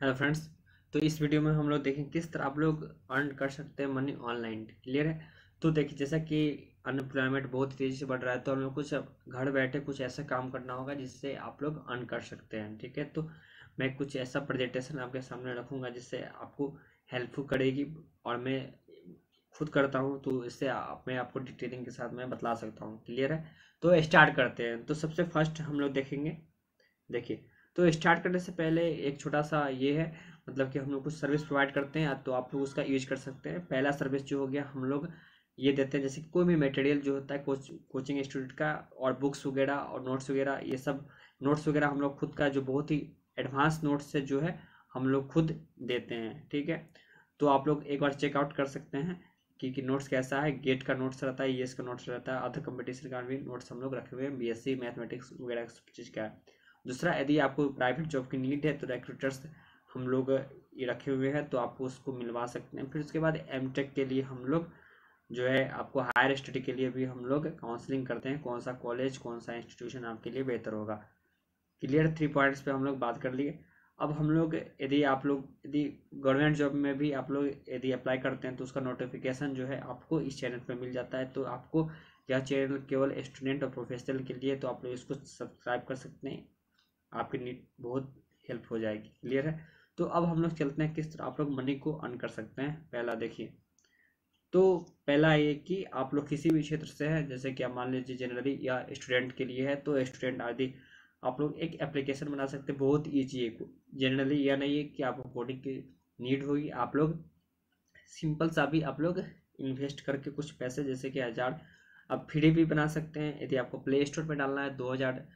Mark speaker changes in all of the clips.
Speaker 1: Hello friends. तो इस video में हम लोग देखें किस तरह आप लोग अर्न कर सकते हैं मनी ऑनलाइन। क्लियर है। तो देखिए, जैसा कि अनएम्प्लॉयमेंट बहुत तेज़ी से बढ़ रहा है, तो हम लोग कुछ अब घर बैठे कुछ ऐसा काम करना होगा जिससे आप लोग अर्न कर सकते हैं। ठीक है, तो मैं कुछ ऐसा प्रेजेंटेशन आपके सामने रखूँगा जिससे आपको हेल्पफुल करेगी, और मैं खुद करता हूँ तो इससे मैं आपको डिटेलिंग के साथ मैं बतला सकता हूँ। क्लियर है। तो स्टार्ट करते हैं। तो सबसे फर्स्ट हम लोग देखेंगे, देखिए, तो स्टार्ट करने से पहले एक छोटा सा ये है, मतलब कि हम लोग कुछ सर्विस प्रोवाइड करते हैं तो आप लोग उसका यूज कर सकते हैं। पहला सर्विस जो हो गया, हम लोग ये देते हैं जैसे कि कोई भी मटेरियल जो होता है कोचिंग इंस्टीट्यूट का, और बुक्स वगैरह और नोट्स वगैरह, ये सब नोट्स वगैरह हम लोग खुद का जो बहुत ही एडवांस नोट्स से जो है हम लोग खुद देते हैं। ठीक है, तो आप लोग एक बार चेकआउट कर सकते हैं कि नोट्स कैसा है। गेट का नोट्स रहता है, ईएस का नोट्स रहता है, अदर कंपटीशन का भी नोट्स हम लोग रखे हुए हैं, बीएससी मैथमेटिक्स वगैरह सब चीज़ का है। दूसरा, यदि आपको प्राइवेट जॉब की नीड है तो रिक्रूटर्स हम लोग ये रखे हुए हैं, तो आप उसको मिलवा सकते हैं। फिर उसके बाद एमटेक के लिए हम लोग जो है आपको हायर स्टडी के लिए भी हम लोग काउंसलिंग करते हैं, कौन सा कॉलेज कौन सा इंस्टीट्यूशन आपके लिए बेहतर होगा। क्लियर। 3 पॉइंट्स पे हम लोग बात कर लिए। अब हम लोग यदि गवर्नमेंट जॉब में भी आप लोग यदि अप्लाई करते हैं तो उसका नोटिफिकेशन जो है आपको इस चैनल पे मिल जाता है। तो आपको यह चैनल केवल स्टूडेंट और प्रोफेशनल के लिए, तो आप लोग इसको सब्सक्राइब कर सकते हैं, आपकी नीड बहुत हेल्प हो जाएगी। क्लियर है। तो अब हम लोग चलते हैं किस तरह आप लोग मनी को अर्न कर सकते हैं। पहला देखिए, तो पहला ये कि आप लोग किसी भी क्षेत्र से है, जैसे कि आप मान लीजिए जनरली या स्टूडेंट के लिए है, तो स्टूडेंट आदि आप लोग एक एप्लीकेशन बना सकते हैं। बहुत ईजी है। जनरली यह नहीं है कि आपको कोडिंग की नीड होगी। आप लोग सिंपल सा भी आप लोग इन्वेस्ट करके कुछ पैसे, जैसे कि 1000 आप फ्री भी बना सकते हैं। यदि आपको प्ले स्टोर पर डालना है 2000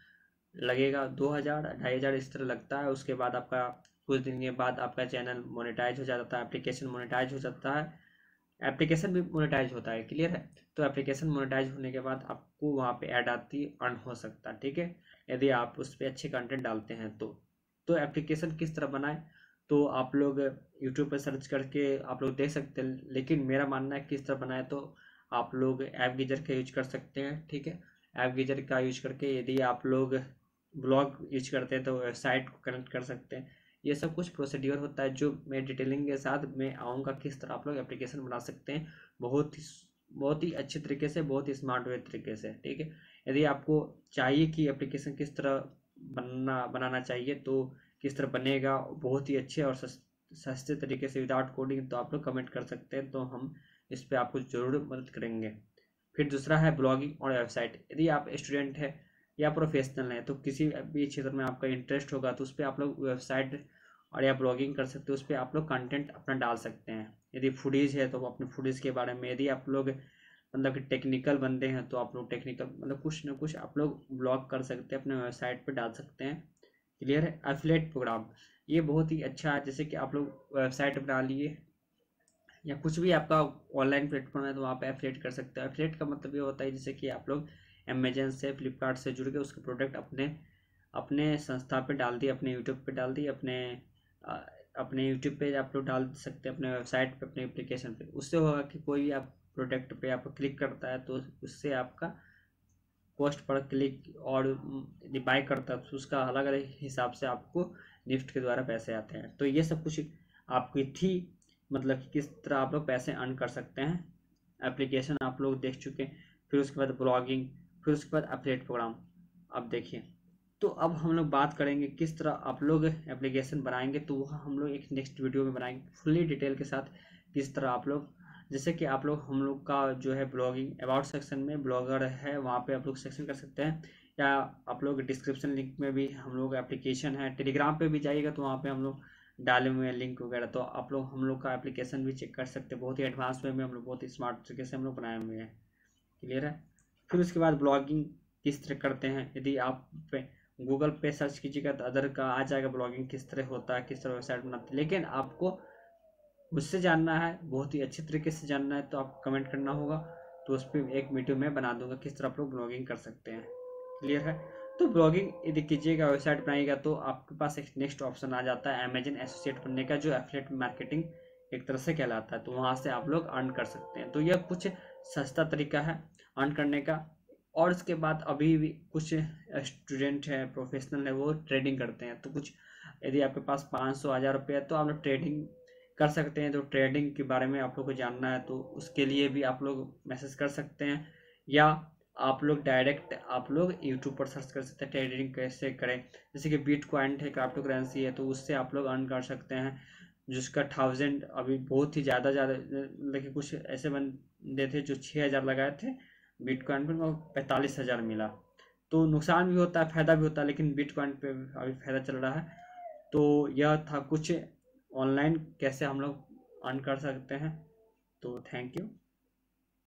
Speaker 1: लगेगा, 2000 2500 इस तरह लगता है। उसके बाद आपका कुछ दिन के बाद आपका चैनल मोनेटाइज हो जाता है, एप्लीकेशन मोनेटाइज हो जाता है, एप्लीकेशन भी मोनेटाइज होता है। क्लियर है। तो एप्लीकेशन मोनेटाइज होने के बाद आपको वहाँ पे ऐड आती अर्न हो सकता है। ठीक है, यदि आप उस पर अच्छे कंटेंट डालते हैं तो एप्लीकेशन किस तरह बनाए, तो आप लोग यूट्यूब पर सर्च करके आप लोग देख सकते हैं, लेकिन मेरा मानना है किस तरह बनाए, तो आप लोग ऐप गीजर का यूज कर सकते हैं। ठीक है, ऐप गीजर का यूज करके यदि आप लोग ब्लॉग यूज करते हैं तो वेबसाइट को कनेक्ट कर सकते हैं। ये सब कुछ प्रोसीड्योर होता है जो मैं डिटेलिंग के साथ मैं आऊँगा किस तरह आप लोग एप्लीकेशन बना सकते हैं, बहुत ही अच्छे तरीके से, बहुत ही स्मार्ट वे तरीके से। ठीक है, यदि आपको चाहिए कि एप्लीकेशन किस तरह बनाना चाहिए, तो किस तरह बनेगा बहुत ही अच्छे और सस्ते तरीके से विदाउट कोडिंग, तो आप लोग कमेंट कर सकते हैं, तो हम इस पर आपको ज़रूर मदद करेंगे। फिर दूसरा है ब्लॉगिंग और वेबसाइट। यदि आप स्टूडेंट है या प्रोफेशनल है, तो किसी भी क्षेत्र में आपका इंटरेस्ट होगा तो उस पर आप लोग वेबसाइट और या ब्लॉगिंग कर सकते हो। उस पर आप लोग कंटेंट अपना डाल सकते हैं। यदि फूडीज है तो अपने फूडीज के बारे में, यदि आप लोग मतलब कि टेक्निकल बंदे हैं तो आप लोग टेक्निकल मतलब कुछ ना कुछ आप लोग ब्लॉग कर सकते हैं, अपने वेबसाइट पर डाल सकते हैं। क्लियर है। एफिलिएट प्रोग्राम, ये बहुत ही अच्छा है। जैसे कि आप लोग वेबसाइट बना लिए या कुछ भी आपका ऑनलाइन प्लेटफॉर्म है, तो वहाँ पे एफिलिएट कर सकते हैं। एफिलिएट का मतलब ये होता है जैसे कि आप लोग अमेजन से, फ्लिपकार्ट से जुड़ के उसके प्रोडक्ट अपने अपने संस्था पे डाल दिए, अपने यूट्यूब पे डाल दिए, अ, अपने यूट्यूब पे आप लोग डाल सकते हैं, अपने वेबसाइट पे, अपने एप्लीकेशन पे। उससे होगा कि कोई भी आप प्रोडक्ट पे आप क्लिक करता है तो उससे आपका पोस्ट पर क्लिक और यदि बाय करता है तो उसका अलग अलग हिसाब से आपको निफ्ट के द्वारा पैसे आते हैं। तो ये सब कुछ आपकी थी, मतलब कि किस तरह आप लोग पैसे अर्न कर सकते हैं। एप्लीकेशन आप लोग देख चुके हैं, फिर उसके बाद ब्लॉगिंग, फिर उसके बाद अपडेट प्रोग्राम। अब देखिए, तो अब हम लोग बात करेंगे किस तरह आप लोग एप्लीकेशन बनाएंगे, तो वह हम लोग एक नेक्स्ट वीडियो में बनाएंगे फुल्ली डिटेल के साथ किस तरह आप लोग, जैसे कि आप लोग हम लोग का जो है ब्लॉगिंग अबाउट सेक्शन में ब्लॉगर है, वहाँ पे आप लोग सेक्शन कर सकते हैं, या आप लोग डिस्क्रिप्शन लिंक में भी हम लोग एप्लीकेशन है, टेलीग्राम पे भी जाइएगा तो वहाँ पे हम लोग डाले हुए हैं लिंक वगैरह, तो आप लोग हम लोग का एप्लीकेशन भी चेक कर सकते हैं। बहुत ही एडवांस वे में हम लोग बहुत ही स्मार्ट तरीके से हम लोग बनाए हुए हैं। क्लियर है। फिर उसके बाद ब्लॉगिंग किस तरह करते हैं, यदि आप पे गूगल पे सर्च कीजिएगा तो अदर का आ जाएगा ब्लॉगिंग किस तरह होता है, किस तरह वेबसाइट बनाते हैं। लेकिन आपको मुझसे जानना है, बहुत ही अच्छे तरीके से जानना है, तो आपको कमेंट करना होगा, तो उस पर एक वीडियो मैं बना दूंगा किस तरह आप लोग ब्लॉगिंग कर सकते हैं। क्लियर है। तो ब्लॉगिंग यदि कीजिएगा, वेबसाइट बनाइएगा, तो आपके पास एक नेक्स्ट ऑप्शन आ जाता है अमेजन एसोसिएट बनने का, जो एफिलिएट मार्केटिंग एक तरह से कहलाता है। तो वहाँ से आप लोग अर्न कर सकते हैं। तो यह कुछ सस्ता तरीका है अर्न करने का। और इसके बाद अभी भी कुछ स्टूडेंट है, प्रोफेशनल है, वो ट्रेडिंग करते हैं, तो कुछ यदि आपके पास 500 1000 रुपये है तो आप लोग ट्रेडिंग कर सकते हैं। तो ट्रेडिंग के बारे में आप लोग को जानना है तो उसके लिए भी आप लोग मैसेज कर सकते हैं, या आप लोग डायरेक्ट आप लोग यूट्यूब पर सर्च कर सकते हैं ट्रेडिंग कैसे करें। जैसे कि बिटकॉइन है, क्रिप्टो करेंसी है, तो उससे आप लोग अर्न कर सकते हैं, जिसका 1000 अभी बहुत ही ज़्यादा लेकिन कुछ ऐसे बंदे थे जो 6000 लगाए थे बिटकॉइन पर, वो 45,000 मिला। तो नुकसान भी होता है, फ़ायदा भी होता है, लेकिन बिटकॉइन पे अभी फ़ायदा चल रहा है। तो यह था कुछ ऑनलाइन कैसे हम लोग अर्न कर सकते हैं। तो थैंक यू।